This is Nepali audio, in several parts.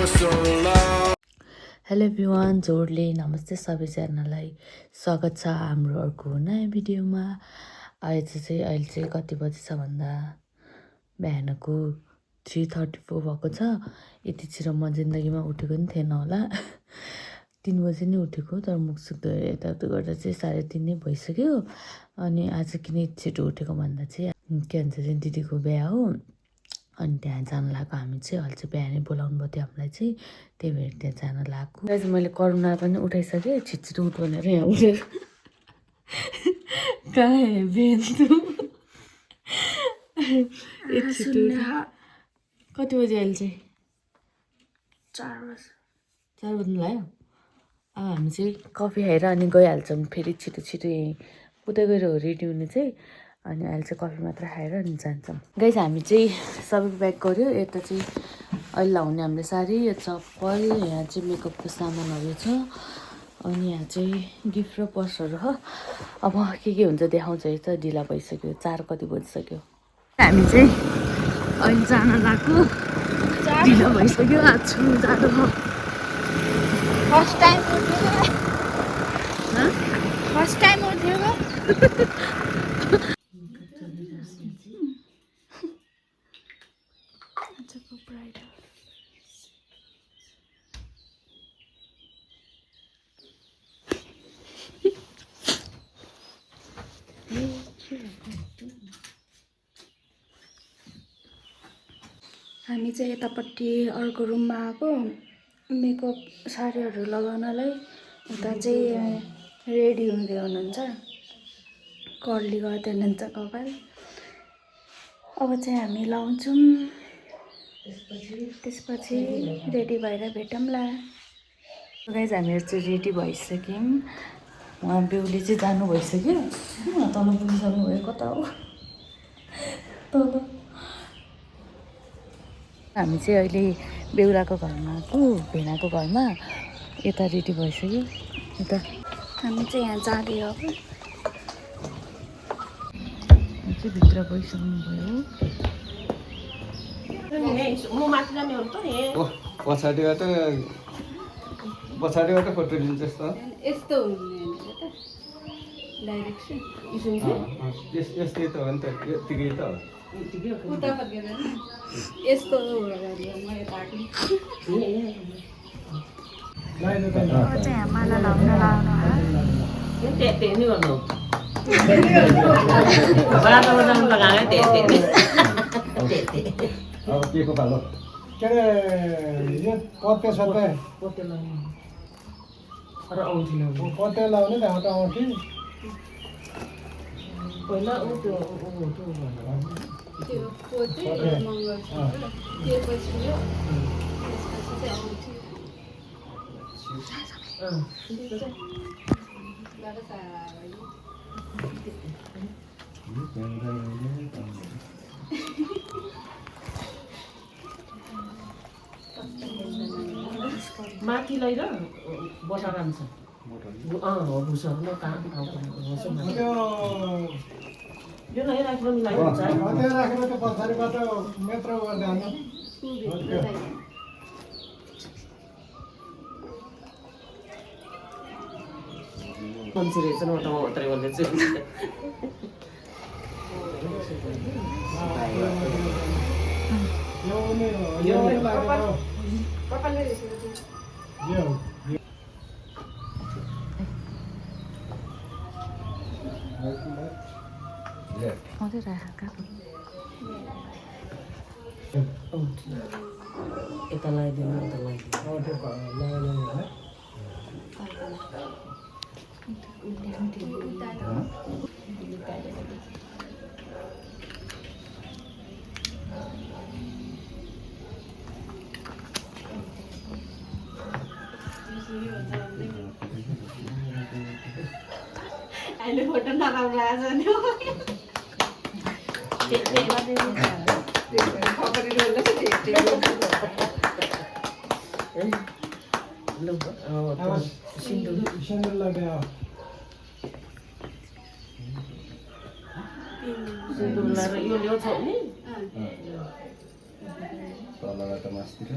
हेलो एभ्रिवान, जोडले नमस्ते सबैजनालाई स्वागत छ हाम्रो अर्को नयाँ भिडियोमा। अहिले चाहिँ कति बजी छ भन्दा बिहानको 3:34 भएको छ। यति छिटो म जिन्दगीमा उठेको नि थिएन होला। 3 बजी नै उठेको, तर मुखसुख धोएर यताउति गर्दा चाहिँ 3:30 नै भइसक्यो। अनि आज किन छिटो उठेको भन्दा चाहिँ के भन्छ चाहिँ दिदीको बिहा हो, अनि त्यहाँ जान लागेको हामी चाहिँ। अहिले चाहिँ बिहानै बोलाउनु भयो थियो हामीलाई चाहिँ, त्यही भएर त्यहाँ जान लागेको। चाहिँ मैले करुणा पनि उठाइसकेँ, छिटो उठ भनेर यहाँ उठेर कहाँ है बिहान कति बजी अहिले चाहिँ 4 बज्नु लाग्यो। अब हामी चाहिँ कफी खाएर अनि गइहाल्छौँ फेरि छिटो छिटो यहीँ उतै गएर हो रेडी हुने चाहिँ। अनि अहिले चाहिँ कफी मात्र खाएर अनि जान्छौँ। गाइस हामी चाहिँ सबै प्याक गऱ्यो। यता चाहिँ अहिले लाउने हामीले साडी, यो चप्पल, यहाँ चाहिँ मेकअपको सामानहरू छ, अनि यहाँ चाहिँ गिफ्ट र पर्सहरू हो। अब के हुन्छ देखाउँछ। है त ढिला भइसक्यो, 4 कति बजिसक्यो। हामी चाहिँ अहिले जान लाग्यो, ढिला भइसक्यो। आज जानु हो। फर्स्ट टाइम उठ्यो हामी चाहिँ यतापट्टि अर्को रुममा आएको मेकअप साडीहरू लगाउनलाई। उता चाहिँ रेडी हुँदै हुनुहुन्छ, कर्ली गर्दै हुनुहुन्छ कपाल। अब चाहिँ हामी लाउँछौँ, त्यसपछि रेडी भएर भेटौँला। गाइस हामीहरू चाहिँ रेडी भइसक्यौँ। उहाँ बेहुली चाहिँ जानु भइसक्यो, तल पुगिसक्नु भयो। कता हो तल। हामी चाहिँ अहिले बेहुलाको घरमा आएको, भेनाको घरमा। यता रेडी भइसक्यो। यता हामी चाहिँ यहाँ जाँदै हो। चाहिँ भित्र गइसक्नु भयो। पछाडिबाट फोटो लिन्छ यस्तो डाइरेक्सन यस्तै त हो नि त, यतिकै त हो। उता फर्केर यस्तो माला लाउन अब के को पालो के अरे यो पत्ते सत्ते पत्ते लाउने त हात औँठी पहिला माथि लैर बसा रान्छ भुसहरू यो नै राख्न मिलाएको हुन्छ। राखेर त पछाडिबाट मेट्रो गर्दै हाल्नु। मान्छे रहेछ न त मात्रै भन्ने चाहिँ। यता लगाइदिनु, यता लगाइदिनु। अहिले फोटो नराम्रो आएछ नि सिन्दुर लगाए सिन्दुर लगाएर यो ल्याउँछौ नि तलबाट मास्तिर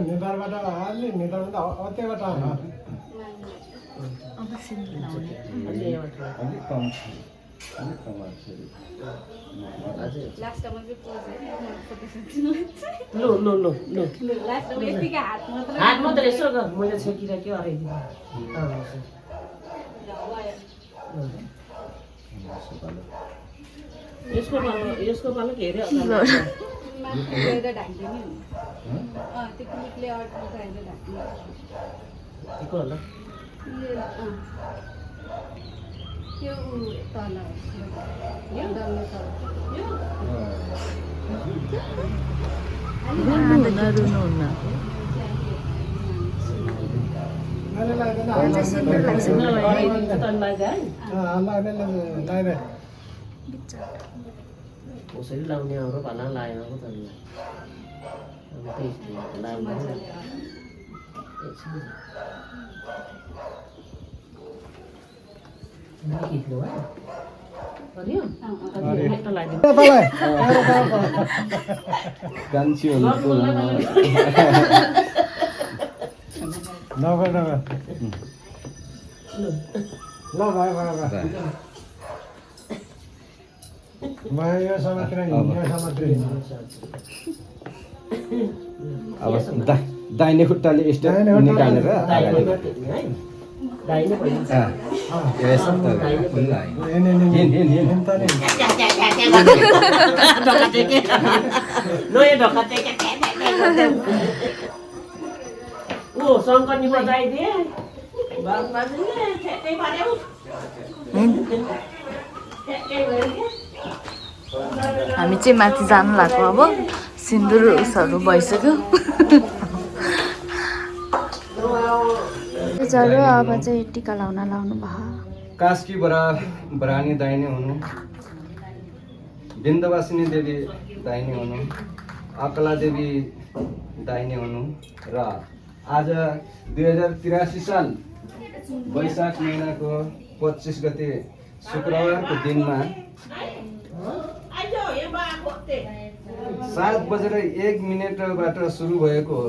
नेपालबाट अलि नेपालबाट अत्यबाट अब सिन्दुर लाउने अलिक कम लास्टमा चाहिँ पोज फोटो खिच्नु लो लो लो लो लास्टमा यतिकै हात मात्र हात मात्रै यसो गर मैले छेकिराख्यो हराइदिनु यसको पालो के अरे माथि गएर ढाकिदिने नि त्यो क्लिपले अर्को उठाएर ढाक्ने को होला त्यो तल यो डल्लो तल रुनुहुन्न उसरी लाउने हाम्रो भाला लाएन हो त खिच्नु भयो नगर नगर ल भयो भयो भयो यो समात्र यो समात्र अब दाहिने खुट्टाले स्टेप निकालेर दाहिने पहिला ओ शङ्करनी बजाइदिए हामी चाहिँ माथि जानु लाग्यो अब सिन्दुर उसहरू भइसक्यो जरो अब चाहिँ टिका लाउनु भयो कास्की बरानी दाहिने हुनु बिन्दवासिनी देवी दाहिने हुनु अकला देवी दाहिने हुनु र आज 2083 साल वैशाख महिनाको 25 गते शुक्रबारको दिनमा 7:01 सुरु भएको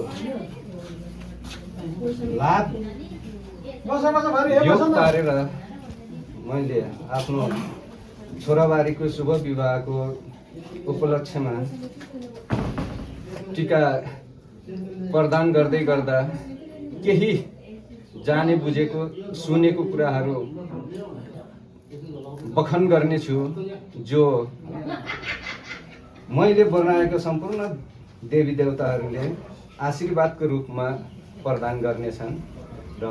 लाभ योग पारेर मैले आफ्नो छोराबारीको शुभ विवाहको उपलक्ष्यमा टिका प्रदान गर्दै गर्दा केही जाने बुझेको सुनेको कुराहरू बखान गर्नेछु जो मैले बनाएको सम्पूर्ण देवी देवताहरूले आशीर्वादको रूपमा प्रदान गर्नेछन् र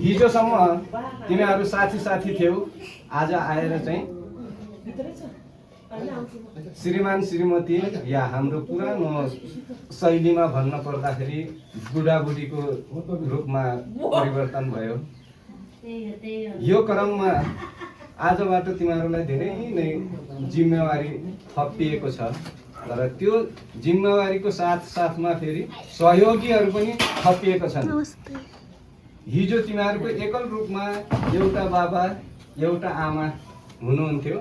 हिजोसम्म तिमीहरू साथी थियौ आज आएर चाहिँ श्रीमान श्रीमती या हाम्रो पुरानो शैलीमा भन्न पर्दाखेरि बुढाबुढीको रूपमा परिवर्तन भयो। यो क्रममा आजबाट तिमीहरूलाई धेरै नै जिम्मेवारी थपिएको छ तर त्यो जिम्मेवारीको साथमा फेरि सहयोगीहरू पनि थपिएका छन्। हिजो तिमीहरूको एकल रूपमा एउटा बाबा एउटा आमा हुनुहुन्थ्यो,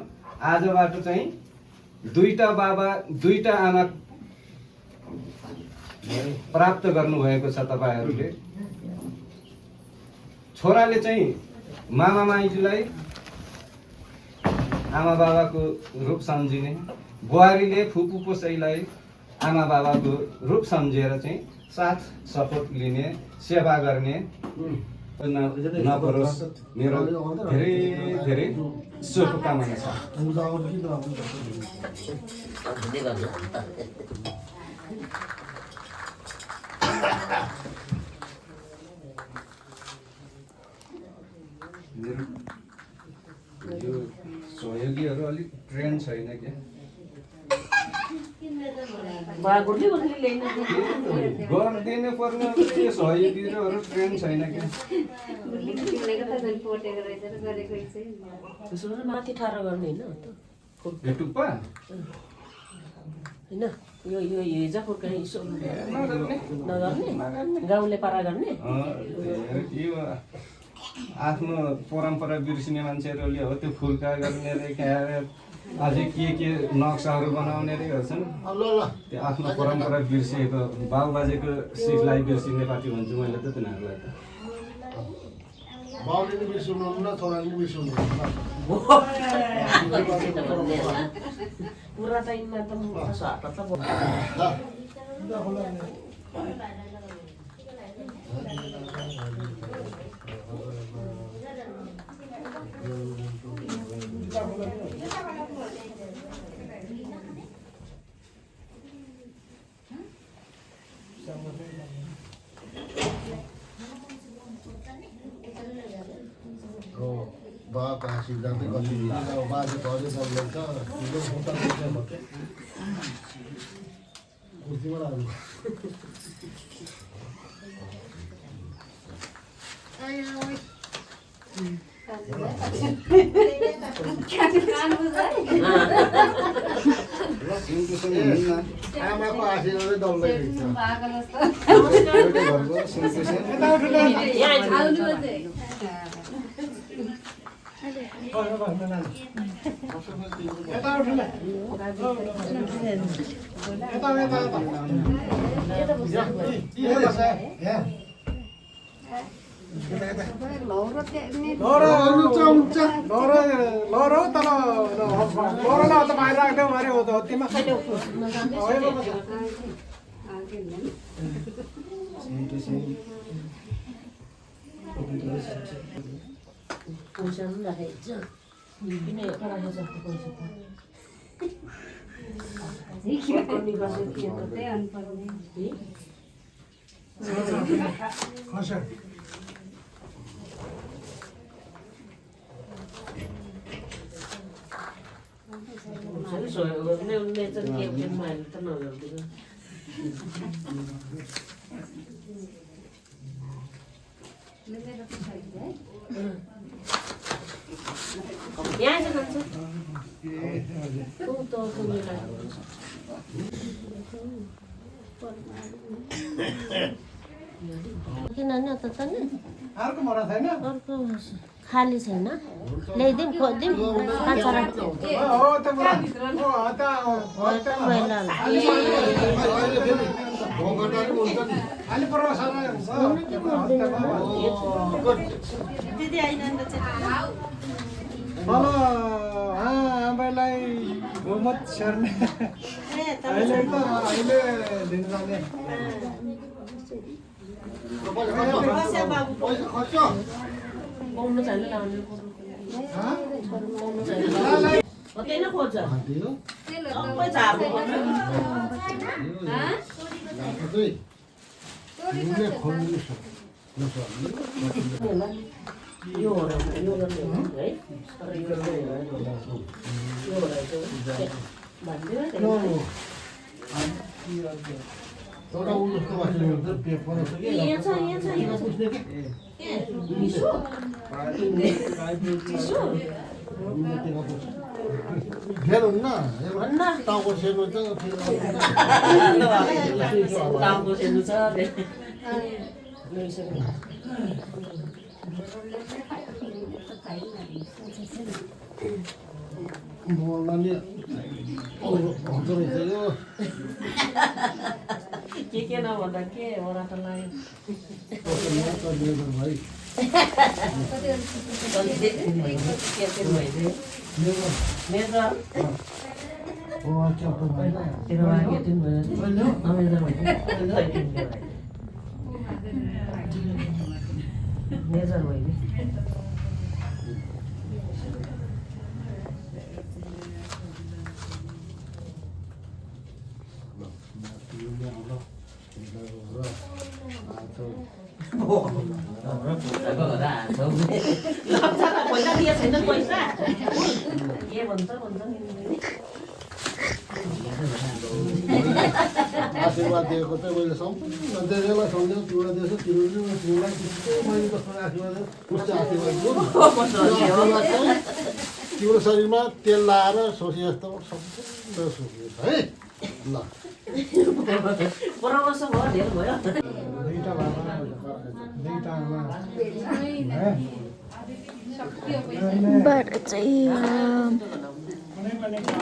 आजबाट चाहिँ दुईटा बाबा दुईटा आमा प्राप्त गर्नुभएको छ तपाईहरूले। छोराले चाहिँ मामा माइजूलाई आमा बाबाको रूप सम्झिने, बुहारीले फुपू पोसैलाई आमा बाबाको रूप सम्झेर चाहिँ साथ सपोर्ट लिने, सेवा गर्ने नपरोस्। मेरो धेरै धेरै शुभकामना छ। यो सहयोगीहरू अलिक ट्रेन छैन क्या, गरिदिनु पर्ने त्यो सहयोगीहरू ट्रेन छैन क्या। माथि ठाडो गर्ने होइन टुप्पा होइन यो यो हिजो फुर्काइ यसो नगर्ने, गाउँले पारा गर्ने। यो आफ्नो परम्परा बिर्सिने मान्छेहरूले हो त्यो फुर्का गर्ने अझै के नक्साहरू बनाउने छन् ल ल त्यो आफ्नो परम्परा बिर्सिएको बाबुबाजेको सिपलाई बिर्सिने पार्टी भन्छु मैले त तिनीहरूलाई त बाउले नि बिर्सिनु हुन्न छोराले नि बिर्सिनु हुन्न पुरा टाइममा त म स्वार्थ त बाबा हाँसी जाँदै कति अब बाजे घरै बदल्छ ठुलो खुट्टा दुख्छ भन्छ कुर्सीमा लाग्नु आमाको आशीर्वादले डल्लै रहेछ एउटै घरको पैसा पनि राखेको छ किन एउटा राखेको छ पैसा उनले चाहिँ के माइल त नगरिदिनु यहाँ चाहिँ खान्छ किनभने त नि अर्को मरा छैन अर्को खाली छैन ल्याइदिउँ खोजिदिउँ पाँचवटा हो त मलाई पहिला अलि प्रभावशाली दिदी आइनन् तल आमालाई घुमत सर्ने अहिले त अहिले दिन जाने पाउनु छैन लाउनु त्यही नै खोज्छ सबै झार्नु यो हो र यो गर्ने हो है तर यो गर्ने यो हो घेर हुन्न टाउको सेर्नु चाहिँ टाउको सेर्नु छ बोल्दा नि हुँदो रहेछ यो के नभन्दा के ओरा त लाग्यो भाइ पैसा दिए छैन पैसा के भन्छ आशीर्वाद दिएको चाहिँ मैले सम्पूर्ण धेरैलाई सम्झेँ तिमीलाई दिएछु तिमीलाई मैले कस्तो आशीर्वाद पुष्ट आशीर्वाद दियो तिम्रो शरीरमा तेल लाएर सोचे जस्तो सम्पूर्ण सोचिएको छ है ल परामर्श भयो धेरै भयो बाट चाहिँ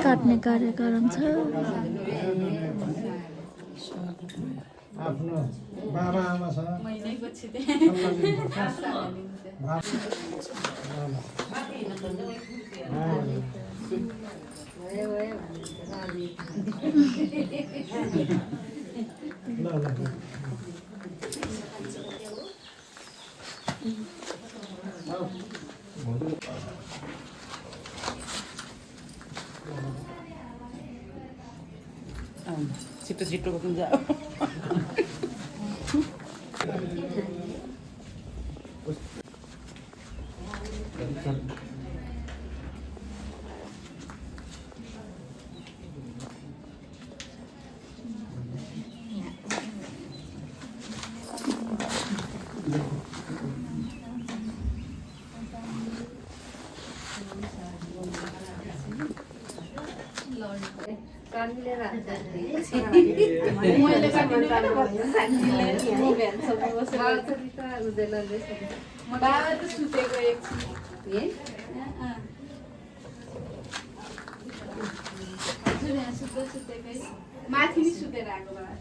काट्ने कार्यक्रम छ। आफ्नो बाबा आमा छ महिनैपछि छिटो छिटो गर्नु जा बाबा त सुतेको एकछिन सुतेकै माथि नि सुतेर आएको बाबा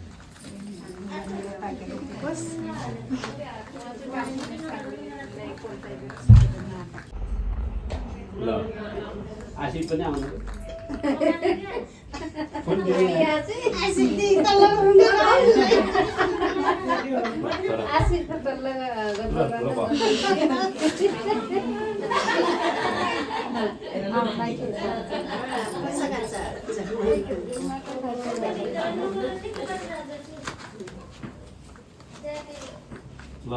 ल आशी पनि आउनु ल ल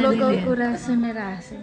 लोकको कुरा सुनेर हाँसे।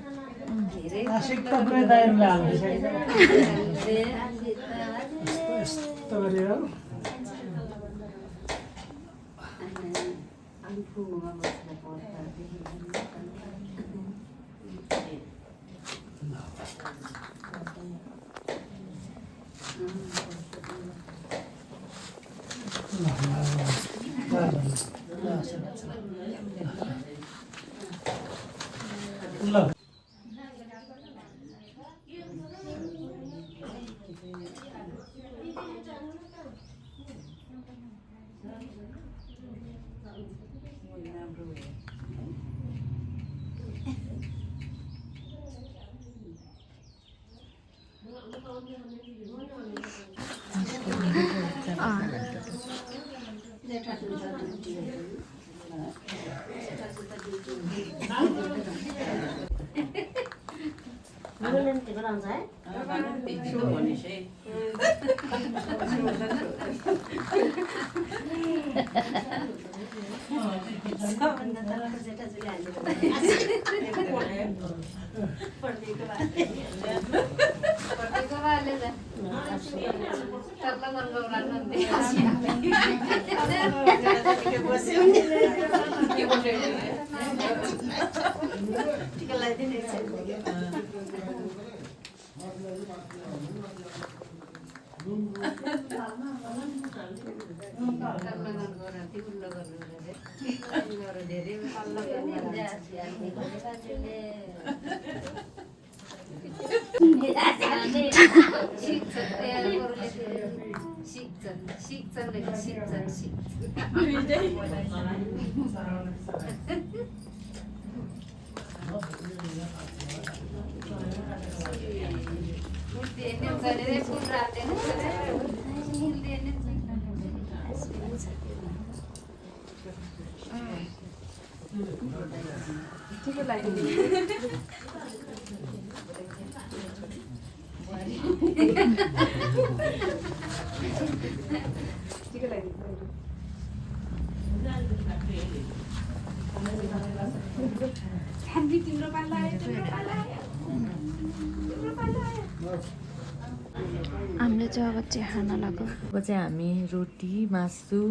हामीले चाहिँ अब चिया खान लाग्यो। अब चाहिँ हामी रोटी मासु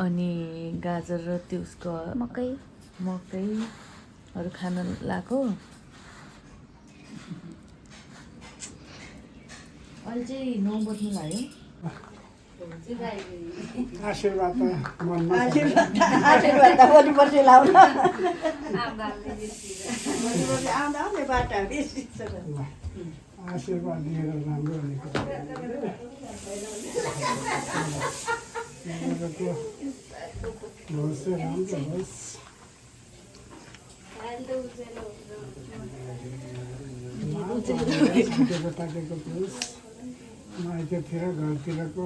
अनि गाजर र त्यो उसको मकैहरू खान लाग्यो। अहिले चाहिँ 9 बज्नु लाग्यो। आशीर्वाद त मनमा छ। आशीर्वाद त भोलिपर्सि लाउन भोलिपर्सि आउँदा आउने बाटा आशीर्वाद दिएर राम्रो भनेको होस् राम्रो होस्। पाकेको होस् माइतीतिर घरतिरको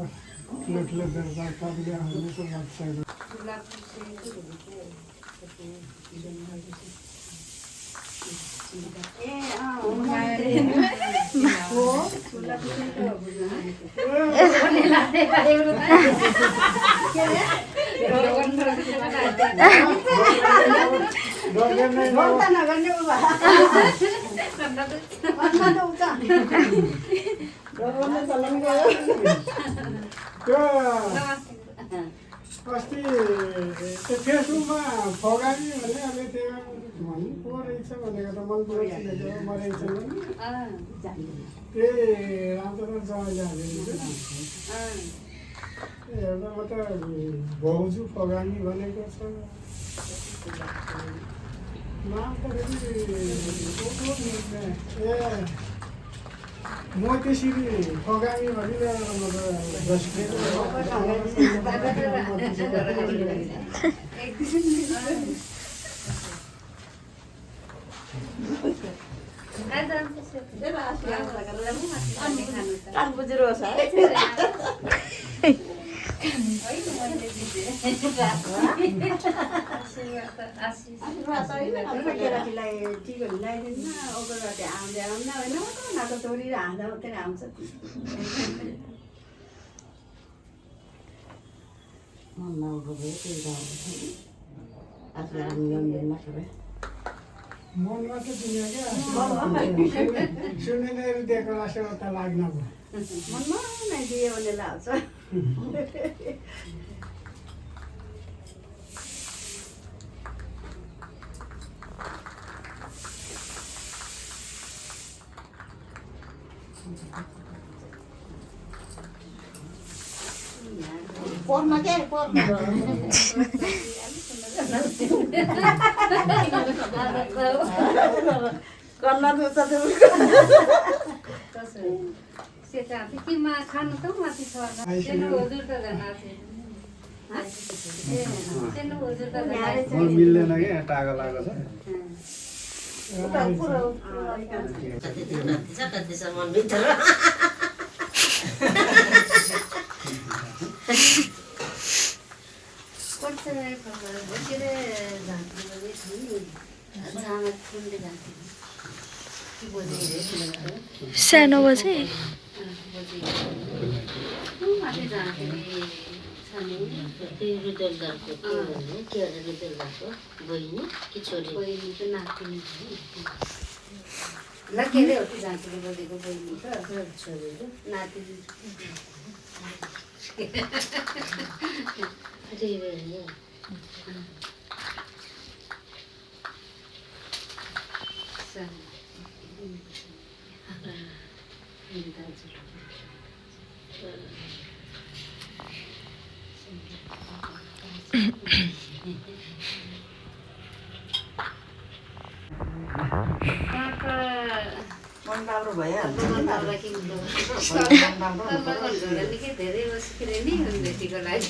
ठुलो बेलुका तपाईँले हमेसा रक्षा अस्ति त्यो फेसबुकमा फगानी भने अब त्यहाँ भन्नु पो रहेछ भनेको त मन परिसकेको मरेछ भने त्यही राम्रो जमाइले हालेको एउटामा त भाउजू फगानी भनेको छ नाम त ए म त्यसरी फगामी भनिरहेर म कान बुझेर होस् है केटाकेटीलाई टिकहरू लगाइदिनु ओगरबाटे आउँदै आउँदा होइन नातो तोडेर हाँदा मात्रै आउँछ मन नउठो भयो त्यही आजकल हामी जन्मिनमा सबै मनमा त दुनियाँ क्या सुनिनेहरू दिएको रासेर त लाग्न भयो मनमा नै दियो भने लाग्छ पोर्न के पोर्न गर्न दुख्छ सेता किमा खानु त माथि छ सेनो हजुर त जाना सेनो हजुर त मिल्दैन कि टागा लागेको छ कतिसम्म भित्र सानो बजे मन राम्रो भइहाल्छ धेरै बसिखेर नि बेटीको लागि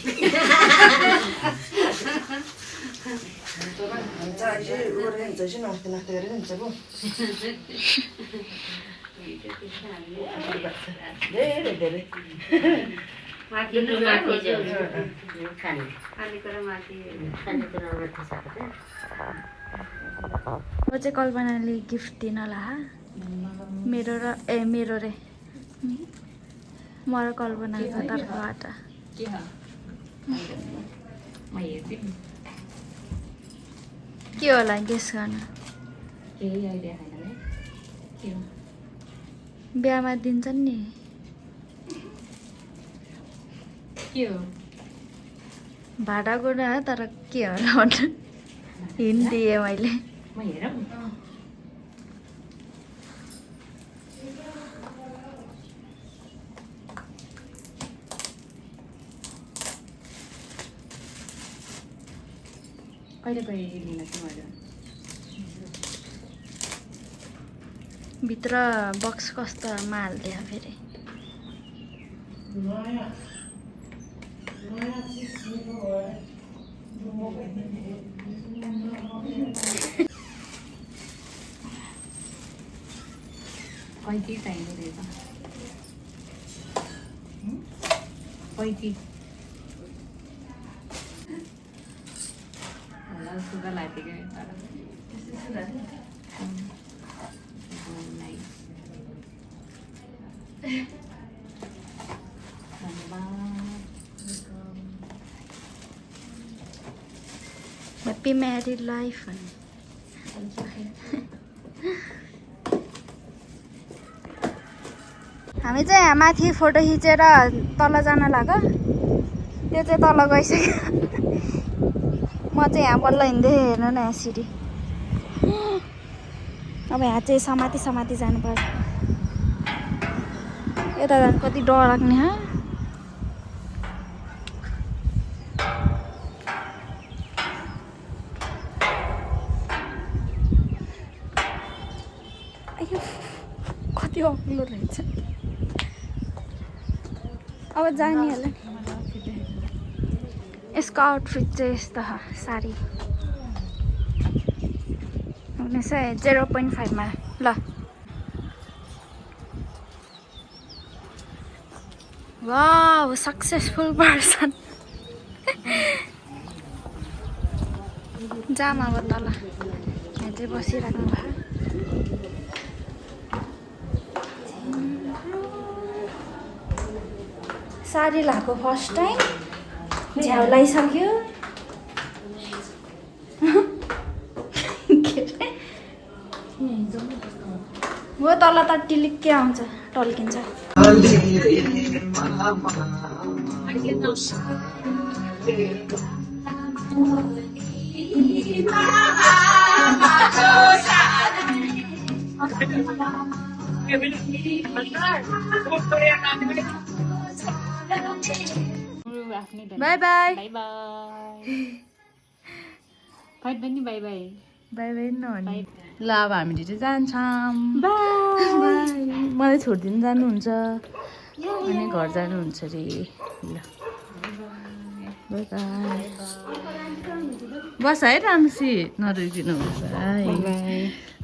धेरै धेरै म चाहिँ कल्पनाले गिफ्ट दिन ला मेरो र मेरो रे म र कल्पनाको तर्फबाट के होला गेस गर्न बिहामा दिन्छन् नि भाडाको न तर के होला भन्नु हिन्ट दिएँ मैले कहिले लिन तिमीहरू भित्र बक्स कस्तोमा हालिदियो फेरि कैची चाहिँदो रहेछ कैची होला सुगा लागेको ह्याप्पी म्यारिड लाइफ हामी चाहिँ यहाँ माथि फोटो खिचेर तल जान लाग्यो त्यो चाहिँ तल गइसक्यो म चाहिँ यहाँ बल्ल हिँड्दै हेर्नु न यहाँ सिडी अब यहाँ चाहिँ समाति जानुपर्छ यता जानु कति डर लाग्ने हो कति अग्लो रहेछ अब जाने होला नि यसको आउटफिट चाहिँ यस्तो साडी 0.5 मा ल वाउ सक्सेसफुल पर्सन जाम अब तल यहाँ चाहिँ बसिराख्नु भयो साडी लगाएको फर्स्ट टाइम झ्याउ लगाइसक्यो हो तल त टिलिक्कै आउँछ टल्किन्छ bye bye bye bye fight पनि बाई बाई बाई बाई नभने ल अब हामीले चाहिँ जान्छौँ मलाई छोडिदिनु जानुहुन्छ अनि घर जानुहुन्छ अरे ल बाई बाई बस है राम्रोसी नरोइदिनु हुन्छ है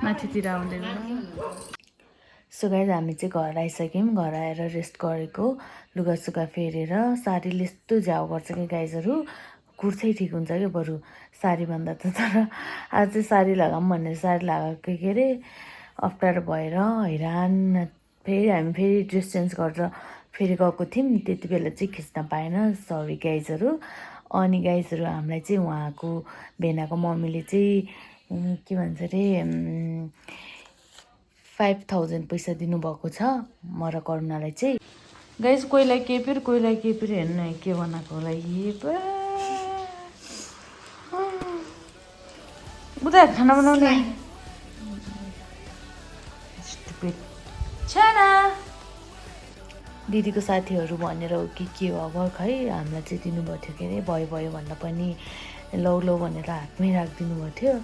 माथितिर आउँदैन सो गाइस हामी चाहिँ घर आइसक्यौँ घर आएर रेस्ट गरेको लुगासुगा फेरेर साडीले यस्तो झ्याउ गर्छ कि गाइजहरू कुर्तै ठिक हुन्छ क्या बरु साडीभन्दा त तर आज चाहिँ साडी लगाऊँ भनेर साडी लगाएको के अरे अप्ठ्यारो भएर हैरान हामी फेरि ड्रेस चेन्ज गरेर फेरि गएको थियौँ त्यति बेला चाहिँ खिच्न पाएन सरी गाइजहरू अनि गाइजहरू हामीलाई चाहिँ उहाँको भेनाको मम्मीले चाहिँ के भन्छ अरे 5000 पैसा दिनुभएको छ म र करुणालाई चाहिँ गाइज कोहीलाई केपेर हेर्नु है के बनाएको होला उता खाना बनाउने छाना दिदीको साथीहरू भनेर हो कि के हो अब खै हामीलाई चाहिँ दिनुभएको थियो के अरे भयो भन्दा पनि लौ भनेर हातमै राखिदिनु भएको थियो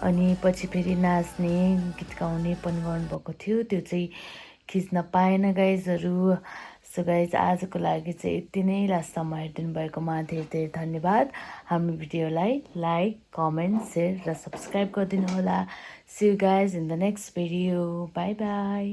अनि पछि फेरि नाच्ने गीत गाउने पनि गर्नुभएको थियो त्यो चाहिँ खिच्न पाएन गाइजहरू सो गाइज आजको लागि चाहिँ यति नै लास्टसम्म हेरिदिनु भएकोमा धेरै धेरै धन्यवाद हाम्रो भिडियोलाई लाइक कमेन्ट सेयर र सब्सक्राइब गरिदिनु होला see you guys in the next video bye by